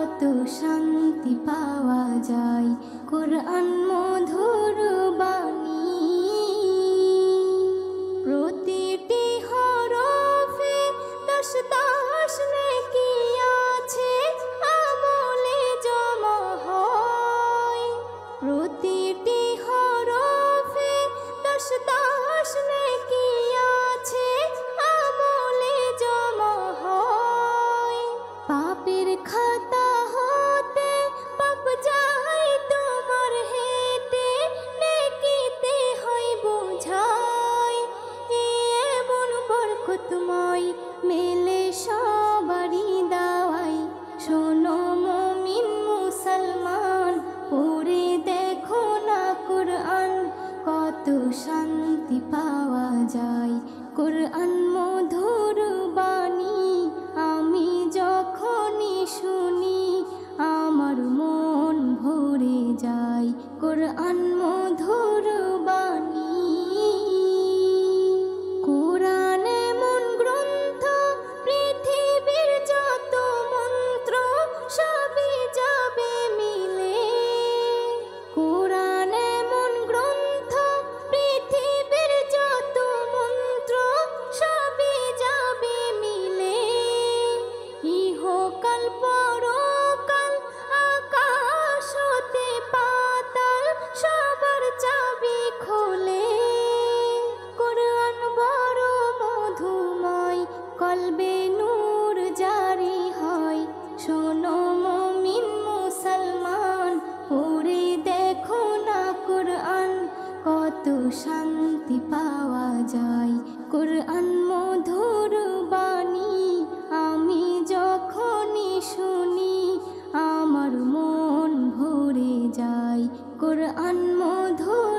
কত শান্তি পাওয়া যায় কোরআন মধুর বাণী। প্রতিটি হরফে দশ দশ নেকি আছে, আমলে জমা হয়। প্রতিটি হরফে দশ দশ নেকি আছে, আমলে জমা হয়। পাপের খাতা হতে পাপ যায় তোমার হেঁটে, নেকিতে হয় বোঝাই। এমন বরকতময় মেলে সবারই দাওয়াই। শোনো মুমিন মুসলমান, পড়ে দেখো না কোরআন, কত শান্তি পাওয়া যায় কোরআন মধুর বাণী। আমি যখনই শুনি আমার মন ভরে যায় কোরআন মধুর বাণী। কোরআন এমন গ্রন্থ, পৃথিবীর যত মন্ত্র সবই যাবে মিলে। কোরআন এমন গ্রন্থ, পৃথিবীর যত মন্ত্র সবই যাবে মিলে। ইহকাল পরকাল আকাশ হতে পাতাল সবার চাবি খোলে। কোরআন বড় মধুময়, কলবে নূর জারি হয়। শোনো মুমিন মুসলমান, পড়ে দেখো না কোরআন, কত শান্তি পাওয়া যায় কোরআন মধুর বাণী। আমি যখনই শুনি আমার মন ভরে যায় কোরআন মধুর